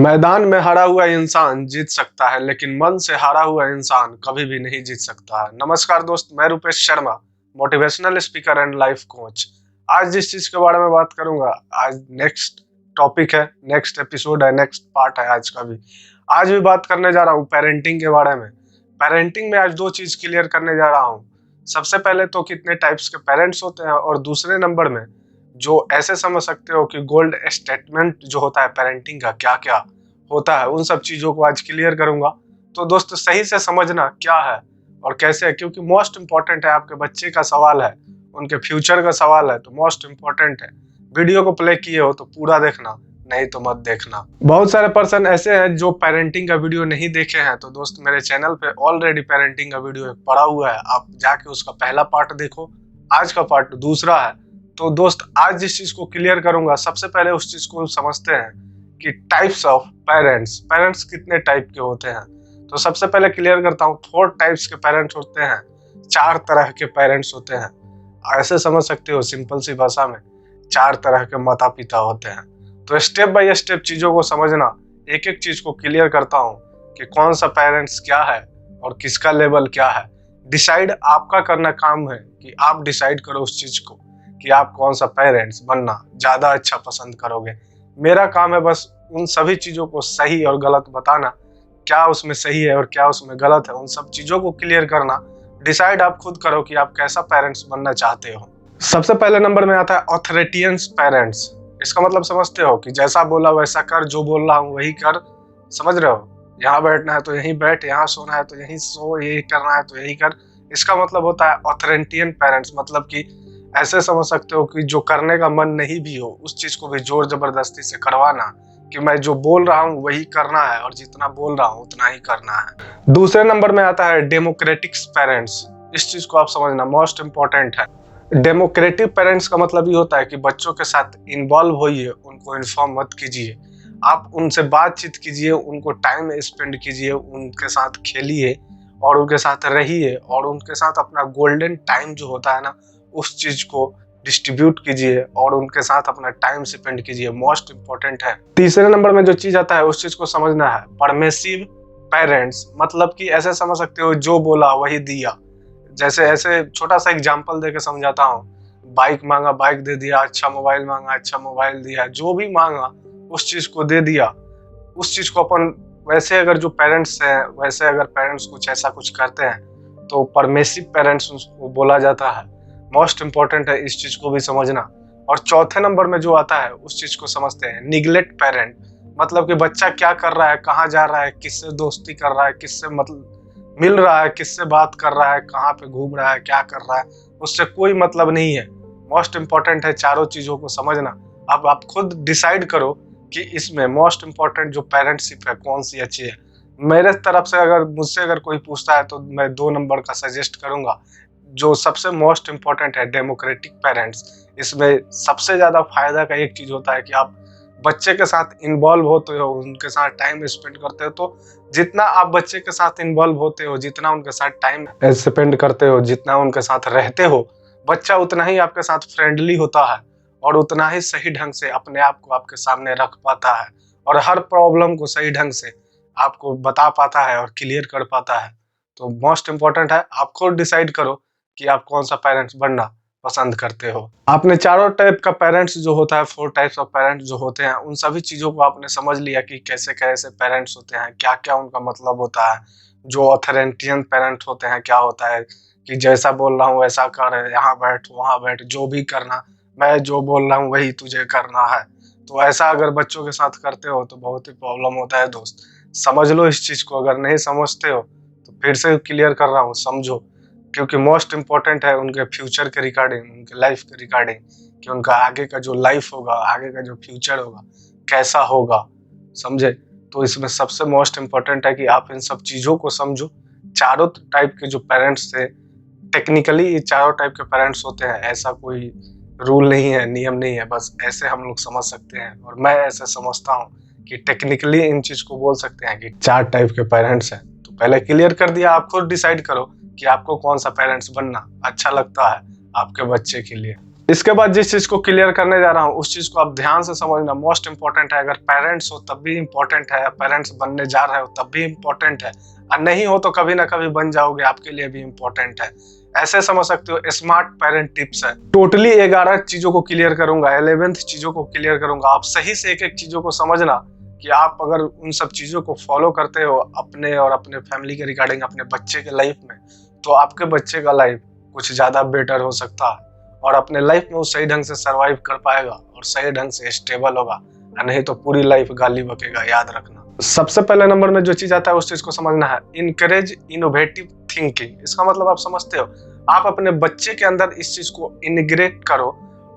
मैदान में हारा हुआ इंसान जीत सकता है, लेकिन मन से हारा हुआ इंसान कभी भी नहीं जीत सकता है। नमस्कार दोस्त, मैं Rupesh Sharma, motivational speaker and life coach. आज जिस चीज के बारे में बात करूंगा, आज नेक्स्ट टॉपिक है, नेक्स्ट एपिसोड है, नेक्स्ट पार्ट है आज का भी। आज भी बात करने जा रहा हूँ पेरेंटिंग के बारे में। पेरेंटिंग में आज दो चीज क्लियर करने जा रहा हूँ। सबसे पहले तो कितने टाइप्स के पेरेंट्स होते हैं, और दूसरे नंबर में जो ऐसे समझ सकते हो कि गोल्ड स्टेटमेंट जो होता है पेरेंटिंग का क्या क्या होता है, उन सब चीजों को आज क्लियर करूंगा। तो दोस्त सही से समझना क्या है और कैसे है, क्योंकि मोस्ट इंपॉर्टेंट है। आपके बच्चे का सवाल है, उनके फ्यूचर का सवाल है, तो मोस्ट इंपॉर्टेंट है। वीडियो को प्ले किए हो तो पूरा देखना, नहीं तो मत देखना। बहुत सारे पर्सन ऐसे हैं जो पेरेंटिंग का वीडियो नहीं देखे हैं, तो दोस्त मेरे चैनल पे ऑलरेडी पेरेंटिंग का वीडियो पड़ा हुआ है, आप जाके उसका पहला पार्ट देखो। आज का पार्ट दूसरा है। तो दोस्त आज जिस चीज को क्लियर करूंगा, सबसे पहले उस चीज को समझते हैं कि टाइप्स ऑफ पेरेंट्स कितने टाइप के होते हैं। तो सबसे पहले क्लियर करता हूँ, 4 टाइप्स के पेरेंट्स होते हैं, 4 तरह के पेरेंट्स होते हैं। ऐसे समझ सकते हो सिंपल सी भाषा में, 4 तरह के माता पिता होते हैं। तो स्टेप बाय स्टेप चीजों को समझना, एक एक चीज को क्लियर करता हूँ कि कौन सा पेरेंट्स क्या है और किसका लेवल क्या है। डिसाइड आपका करना काम है कि आप डिसाइड करो उस चीज को कि आप कौन सा पेरेंट्स बनना ज्यादा अच्छा पसंद करोगे। मेरा काम है बस उन सभी चीजों को सही और गलत बताना, क्या उसमें सही है और क्या उसमें गलत है, उन सब चीजों को क्लियर करना। डिसाइड आप खुद करो कि आप कैसा पेरेंट्स बनना चाहते हो। सबसे पहले नंबर में आता है ऑथोरिटियंस पेरेंट्स। इसका मतलब समझते हो कि जैसा बोला वैसा कर, जो बोल रहा हूँ वही कर। समझ रहे हो, यहाँ बैठना है तो यहीं बैठ, यहाँ सोना है तो यहीं सो, यही करना है तो यही कर। इसका मतलब होता है ऑथोरिटियन पेरेंट्स। मतलब कि ऐसे समझ सकते हो कि जो करने का मन नहीं भी हो, उस चीज को भी जोर जबरदस्ती से करवाना कि मैं जो बोल रहा हूँ वही करना है और जितना बोल रहा हूँ उतना ही करना है। दूसरे नंबर में आता है डेमोक्रेटिक पेरेंट्स। इस चीज को आप समझना, मोस्ट इंपॉर्टेंट है। डेमोक्रेटिक पेरेंट्स का मतलब ये होता है कि बच्चों के साथ इन्वॉल्व होइए, उनको इन्फॉर्म मत कीजिए, आप उनसे बातचीत कीजिए, उनको टाइम स्पेंड कीजिए, उनके साथ खेलिए और उनके साथ रहिए, और उनके साथ अपना गोल्डन टाइम जो होता है ना, उस चीज को डिस्ट्रीब्यूट कीजिए और उनके साथ अपना टाइम स्पेंड कीजिए। मोस्ट इंपॉर्टेंट है। तीसरे नंबर में जो चीज आता है उस चीज को समझना है, परमिसिव पेरेंट्स। मतलब कि ऐसे समझ सकते हो जो बोला वही दिया। जैसे ऐसे छोटा सा एग्जांपल देके समझाता हूँ। बाइक मांगा, बाइक दे दिया, अच्छा मोबाइल मांगा, अच्छा मोबाइल दिया, जो भी मांगा उस चीज को दे दिया। उस चीज को अपन वैसे अगर जो पेरेंट्स हैं, वैसे अगर पेरेंट्स कुछ ऐसा कुछ करते हैं तो परमिसिव पेरेंट्स उसको बोला जाता है। मोस्ट इंपॉर्टेंट है, इस चीज को भी समझना। और चौथे नंबर में जो आता है उस चीज को समझते हैं, निगलेक्ट पेरेंट। मतलब कि बच्चा क्या कर रहा है, कहाँ जा रहा है, किससे दोस्ती कर रहा है, किससे मतलब मिल रहा है, किससे बात कर रहा है, कहाँ पे घूम रहा है, क्या कर रहा है, उससे कोई मतलब नहीं है। मोस्ट इंपॉर्टेंट है चारों चीजों को समझना। अब आप खुद डिसाइड करो कि इसमें मोस्ट इंपॉर्टेंट जो पेरेंटशिप है कौन सी अच्छी है। मेरे तरफ से अगर मुझसे अगर कोई पूछता है तो मैं 2 नंबर का सजेस्ट करूंगा, जो सबसे मोस्ट इंपॉर्टेंट है, डेमोक्रेटिक पेरेंट्स। इसमें सबसे ज्यादा फायदा का एक चीज होता है कि आप बच्चे के साथ इन्वॉल्व होते हो, उनके साथ टाइम स्पेंड करते हो। तो जितना आप बच्चे के साथ इन्वॉल्व होते हो, जितना उनके साथ टाइम स्पेंड करते हो, जितना उनके साथ रहते हो, बच्चा उतना ही आपके साथ फ्रेंडली होता है और उतना ही सही ढंग से अपने आप को आपके सामने रख पाता है और हर प्रॉब्लम को सही ढंग से आपको बता पाता है और क्लियर कर पाता है। तो मोस्ट इंपॉर्टेंट है, आप खुद डिसाइड करो कि आप कौन सा पेरेंट्स बनना पसंद करते हो। आपने चारों टाइप का पेरेंट्स जो होता है, 4 टाइप्स ऑफ पेरेंट्स जो होते हैं, उन सभी चीजों को आपने समझ लिया कि कैसे कैसे पेरेंट्स होते हैं, क्या क्या उनका मतलब होता है। जो ऑथोरिटियन पेरेंट होते हैं, क्या होता है कि जैसा बोल रहा हूँ वैसा कर, यहाँ बैठ वहाँ बैठ, जो भी करना, मैं जो बोल रहा हूँ वही तुझे करना है। तो ऐसा अगर बच्चों के साथ करते हो तो बहुत ही प्रॉब्लम होता है दोस्त। समझ लो इस चीज को, अगर नहीं समझते हो तो फिर से क्लियर कर रहा हूँ, समझो। क्योंकि मोस्ट इंपॉर्टेंट है उनके फ्यूचर के रिगार्डिंग, उनके लाइफ के रिगार्डिंग, कि उनका आगे का जो लाइफ होगा, आगे का जो फ्यूचर होगा कैसा होगा, समझे। तो इसमें सबसे मोस्ट इंपॉर्टेंट है कि आप इन सब चीजों को समझो। चारों टाइप के जो पेरेंट्स थे, टेक्निकली ये चारों टाइप के पेरेंट्स होते हैं, ऐसा कोई रूल नहीं है, नियम नहीं है, बस ऐसे हम लोग समझ सकते हैं। और मैं ऐसे समझता हूँ कि टेक्निकली इन चीज को बोल सकते हैं कि 4 टाइप के पेरेंट्स हैं। तो पहले क्लियर कर दिया, आप खुद डिसाइड करो कि आपको कौन सा पेरेंट्स बनना अच्छा लगता है आपके बच्चे के लिए। इसके बाद जिस चीज को क्लियर करने जा रहा हूँ उस चीज को आप ध्यान से समझना, मोस्ट इंपॉर्टेंट है। अगर पेरेंट्स हो तब भी इंपॉर्टेंट है, पेरेंट्स बनने जा रहे हो तब भी इंपॉर्टेंट है, और नहीं हो तो कभी ना कभी बन जाओगे, आपके लिए भी इंपॉर्टेंट है। ऐसे समझ सकते हो, स्मार्ट पेरेंट टिप्स है। टोटली 11 चीजों को क्लियर करूंगा, 11th चीजों को क्लियर करूंगा। आप सही से एक एक चीजों को समझना कि आप अगर उन सब चीजों को फॉलो करते हो अपने और अपने फैमिली के रिगार्डिंग, अपने बच्चे के लाइफ में, तो आपके बच्चे का लाइफ कुछ ज्यादा बेटर हो सकता है और अपने लाइफ में वो सही ढंग से सरवाइव कर पाएगा और सही ढंग से स्टेबल होगा, नहीं तो पूरी लाइफ गाली बकेगा, याद रखना। सबसे पहले नंबर में जो चीज आता है उस चीज को समझना है, इनकरेज इनोवेटिव थिंकिंग। इसका मतलब आप समझते हो, आप अपने बच्चे के अंदर इस चीज को इंटीग्रेट करो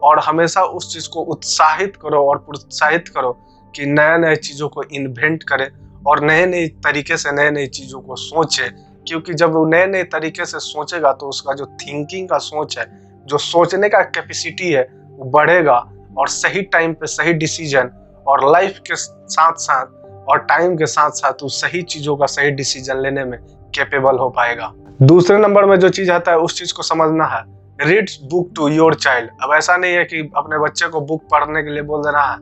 और हमेशा उस चीज को उत्साहित करो और प्रोत्साहित करो कि नए नए चीजों को इन्वेंट करे और नए नए तरीके से नए नई चीजों को सोचे। क्योंकि जब वो नए नए तरीके से सोचेगा तो उसका जो थिंकिंग का सोच है, जो सोचने का कैपेसिटी है, वो बढ़ेगा और सही टाइम पे सही डिसीजन और लाइफ के साथ साथ और टाइम के साथ साथ वो सही चीजों का सही डिसीजन लेने में कैपेबल हो पाएगा। दूसरे नंबर में जो चीज आता है उस चीज को समझना है, read book to your child. अब ऐसा नहीं है कि अपने बच्चे को बुक पढ़ने के लिए बोल देना है,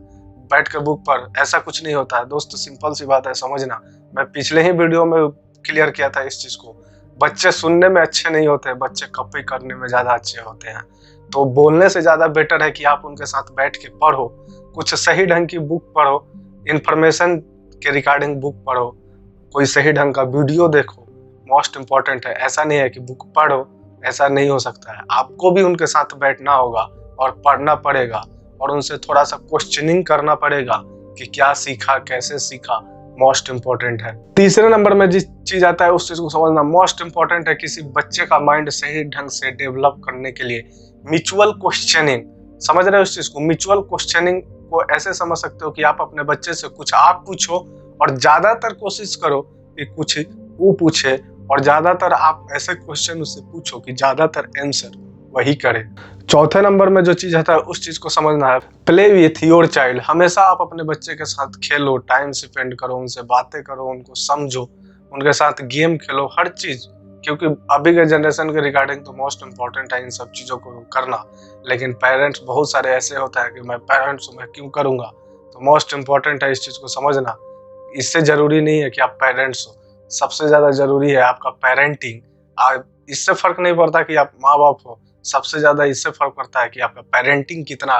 बैठ के बुक पढ़, ऐसा कुछ नहीं होता है दोस्त, सिंपल सी बात है, समझना। मैं पिछले ही वीडियो में क्लियर किया था इस चीज को। बच्चे सुनने में अच्छे नहीं होते, बच्चे कॉपी करने में ज्यादा अच्छे होते हैं। तो बोलने से ज्यादा बेटर है कि आप उनके साथ बैठ के पढ़ो, कुछ सही ढंग की बुक पढ़ो, इंफॉर्मेशन के रिगार्डिंग बुक पढ़ो, कोई सही ढंग का वीडियो देखो, मोस्ट इंपॉर्टेंट है। ऐसा नहीं है कि बुक पढ़ो, ऐसा नहीं हो सकता है, आपको भी उनके साथ बैठना होगा और पढ़ना पड़ेगा और उनसे थोड़ा सा क्वेश्चनिंग करना पड़ेगा कि क्या सीखा, कैसे सीखा, मोस्ट इंपॉर्टेंट है। तीसरे नंबर में जिस चीज आता है उस चीज को समझना मोस्ट इंपॉर्टेंट है। किसी बच्चे का माइंड सही ढंग से डेवलप करने के लिए म्यूचुअल क्वेश्चनिंग, समझ रहे हो इस चीज को? म्यूचुअल क्वेश्चनिंग को ऐसे समझ सकते हो कि आप अपने बच्चे से कुछ आप पूछो और ज्यादातर कोशिश करो कि कुछ वो पूछे, और ज्यादातर आप ऐसे क्वेश्चन उससे पूछो कि ज्यादातर आंसर वही करे। चौथे नंबर में जो चीज आता है उस चीज को समझना है, प्ले विथ योर चाइल्ड। हमेशा आप अपने बच्चे के साथ खेलो, टाइम स्पेंड करो, उनसे बातें करो, उनको समझो, उनके साथ गेम खेलो, हर चीज। क्योंकि अभी के जनरेशन के रिगार्डिंग तो मोस्ट इंपॉर्टेंट है इन सब चीजों को करना। लेकिन पेरेंट्स बहुत सारे ऐसे होता है कि मैं पेरेंट्स हूँ, मैं क्यों करूंगा। तो मोस्ट इंपॉर्टेंट है इस चीज को समझना। इससे जरूरी नहीं है कि आप पेरेंट्स हो, सबसे ज्यादा जरूरी है आपका पेरेंटिंग। इससे फर्क नहीं पड़ता कि आप माँ बाप हो, सबसे ज्यादा इससे फर्क पड़ता है कि आपका पेरेंटिंग कितना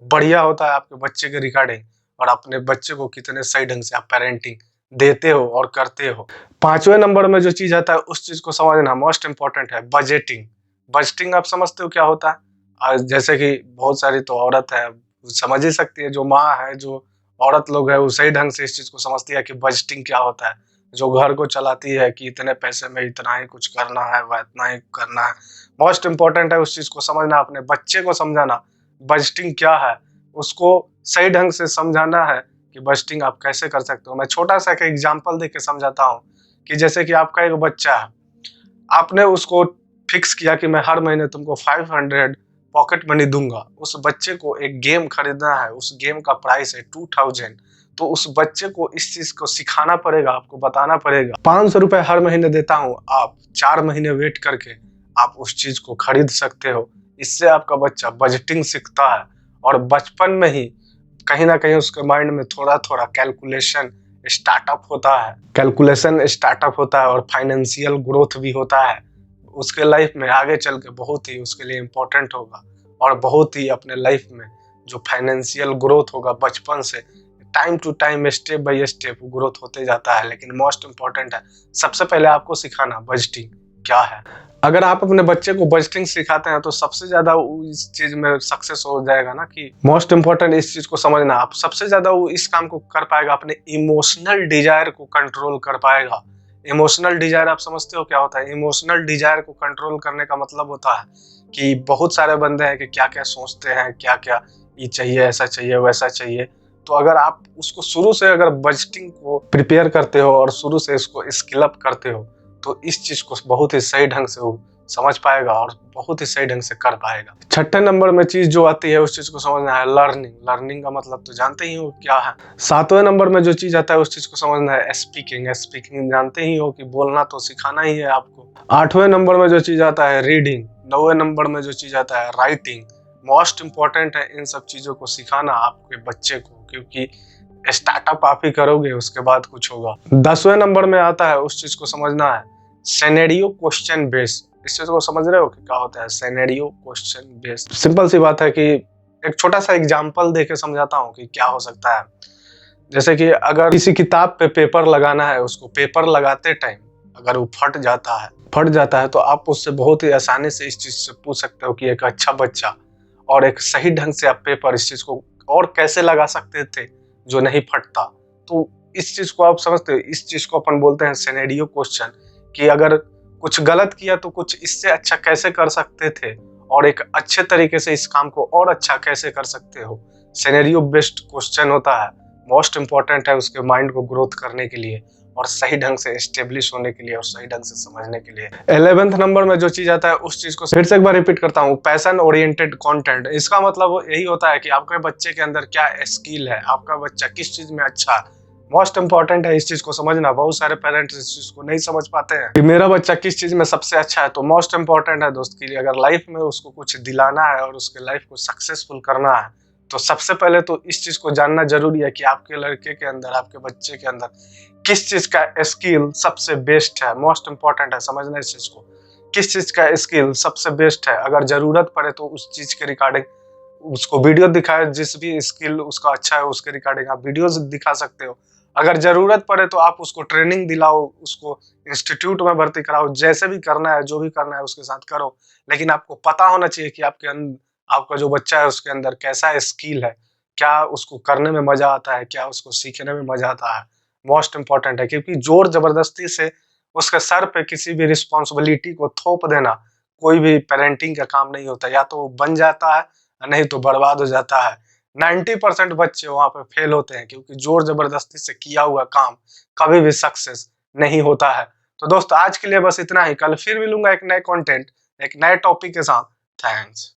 बढ़िया होता है आपके बच्चे के रिगार्डिंग, और अपने बच्चे को कितने सही ढंग से आप पेरेंटिंग देते हो और करते हो। पांचवें नंबर में जो चीज आता है उस चीज को समझना मोस्ट इंपॉर्टेंट है, बजटिंग। बजटिंग आप समझते हो क्या होता है? जैसे कि बहुत सारी तो औरत है, समझ ही सकती है, जो माँ है, जो औरत लोग है, वो सही ढंग से इस चीज को समझती है कि बजटिंग क्या होता है, जो घर को चलाती है कि इतने पैसे में इतना ही कुछ करना है, वह इतना ही करना है। मोस्ट इंपॉर्टेंट है उस चीज को समझना, अपने बच्चे को समझाना बजटिंग क्या है, उसको सही ढंग से समझाना है कि बजटिंग आप कैसे कर सकते हो। मैं छोटा सा एक एग्जांपल देके समझाता हूँ कि जैसे कि आपका एक बच्चा है, आपने उसको फिक्स किया कि मैं हर महीने तुमको 500 पॉकेट मनी दूंगा। उस बच्चे को एक गेम खरीदना है, उस गेम का प्राइस है 2000। तो उस बच्चे को इस चीज को सिखाना पड़ेगा, आपको बताना पड़ेगा 500 रुपए हर महीने देता हूँ, आप 4 महीने वेट करके आप उस चीज को खरीद सकते हो। इससे आपका बच्चा बजटिंग सीखता है और बचपन में ही कहीं ना कहीं उसके माइंड में थोड़ा थोड़ा कैलकुलेशन स्टार्टअप होता है और फाइनेंशियल ग्रोथ भी होता है। उसके लाइफ में आगे चल के बहुत ही उसके लिए इम्पोर्टेंट होगा, और बहुत ही अपने लाइफ में जो फाइनेंशियल ग्रोथ होगा बचपन से, time to time step by step growth होते जाता है। लेकिन मोस्ट इंपॉर्टेंट है सबसे पहले आपको सिखाना बजटिंग क्या है। अगर आप अपने बच्चे को बजटिंग सिखाते हैं तो सबसे ज्यादा वो इस चीज में सक्सेस हो जाएगा ना, कि मोस्ट इंपॉर्टेंट इस चीज को समझना, आप सबसे ज्यादा वो इस काम को कर पाएगा, अपने इमोशनल डिजायर को कंट्रोल कर पाएगा। इमोशनल डिजायर आप समझते हो क्या होता है? इमोशनल डिजायर को कंट्रोल करने का मतलब होता है कि बहुत सारे बंदे हैं कि क्या क्या सोचते हैं, क्या क्या ये चाहिए, ऐसा चाहिए, वैसा चाहिए। तो अगर आप उसको शुरू से अगर बजटिंग को प्रिपेयर करते हो और शुरू से इसको स्किल अप करते हो तो इस चीज को बहुत ही सही ढंग से वो समझ पाएगा और बहुत ही सही ढंग से कर पाएगा। छठे नंबर में चीज जो आती है उस चीज को समझना है, लर्निंग। लर्निंग का मतलब तो जानते ही हो क्या है। सातवें नंबर में जो चीज आता है उस चीज को समझना है, स्पीकिंग। स्पीकिंग जानते ही हो कि बोलना तो सिखाना ही है आपको। आठवें नंबर में जो चीज आता है रीडिंग। नौवें नंबर में जो चीज आता है राइटिंग। मोस्ट इम्पॉर्टेंट है इन सब चीज़ों को सिखाना आपके बच्चे को, क्योंकि स्टार्टअप आप ही करोगे उसके बाद कुछ होगा। 10वें नंबर में आता है, उस चीज़ को समझना है, सिनेरियो क्वेश्चन बेस्ड। इस चीज़ को समझ रहे हो कि क्या होता है सिनेरियो क्वेश्चन बेस्ड? सिंपल सी बात है कि एक छोटा सा एग्जाम्पल देके समझाता हूँ कि क्या हो सकता है। जैसे कि अगर किसी किताब पे पेपर लगाना है, उसको पेपर लगाते टाइम अगर वो फट जाता है तो आप उससे बहुत ही आसानी से इस चीज से पूछ सकते हो कि एक अच्छा बच्चा और एक सही ढंग से आप पेपर इस चीज को और कैसे लगा सकते थे जो नहीं फटता। तो इस चीज को आप समझते हो, इस चीज को अपन बोलते हैं सिनेरियो क्वेश्चन, कि अगर कुछ गलत किया तो कुछ इससे अच्छा कैसे कर सकते थे और एक अच्छे तरीके से इस काम को और अच्छा कैसे कर सकते हो। सिनेरियो बेस्ड क्वेश्चन होता है, मोस्ट इंपॉर्टेंट है उसके माइंड को ग्रोथ करने के लिए और सही ढंग से एस्टेब्लिश होने के लिए और सही ढंग से समझने के लिए। 11वें नंबर में जो चीज आता है उस चीज को फिर से एक बार रिपीट करता हूँ, पैशन ओरिएंटेड कंटेंट। इसका मतलब यही होता है कि आपके बच्चे के अंदर क्या स्किल है, आपका बच्चा किस चीज में अच्छा है। मोस्ट इंपॉर्टेंट है इस चीज को समझना। बहुत सारे पेरेंट्स इस चीज को नहीं समझ पाते हैं कि मेरा बच्चा किस चीज में सबसे अच्छा है। तो मोस्ट इंपॉर्टेंट है दोस्त के लिए, अगर लाइफ में उसको कुछ दिलाना है और उसके लाइफ को सक्सेसफुल करना है तो सबसे पहले तो इस चीज को जानना जरूरी है कि आपके लड़के के अंदर, आपके बच्चे के अंदर किस चीज का स्किल सबसे बेस्ट है। मोस्ट इंपॉर्टेंट है समझना इस चीज को, किस चीज का स्किल सबसे बेस्ट है। अगर जरूरत पड़े तो उस चीज के रिगार्डिंग उसको वीडियो दिखाए, जिस भी स्किल उसका अच्छा है उसके रिगार्डिंग आप वीडियोस दिखा सकते हो। अगर जरूरत पड़े तो आप उसको ट्रेनिंग दिलाओ, उसको इंस्टीट्यूट में भर्ती कराओ, जैसे भी करना है जो भी करना है उसके साथ करो। लेकिन आपको पता होना चाहिए कि आपका जो बच्चा है उसके अंदर कैसा स्किल है, क्या उसको करने में मजा आता है, क्या उसको सीखने में मजा आता है। मोस्ट इंपॉर्टेंट है, क्योंकि जोर जबरदस्ती से उसके सर पे किसी भी रिस्पॉन्सिबिलिटी को थोप देना कोई भी पेरेंटिंग का काम नहीं होता। या तो वो बन जाता है नहीं तो बर्बाद हो जाता है। 90% बच्चे वहां पे फेल होते हैं, क्योंकि जोर जबरदस्ती से किया हुआ काम कभी भी सक्सेस नहीं होता है। तो दोस्त आज के लिए बस इतना ही, कल फिर मिलूंगा एक नए कंटेंट, एक नए टॉपिक के साथ। थैंक्स।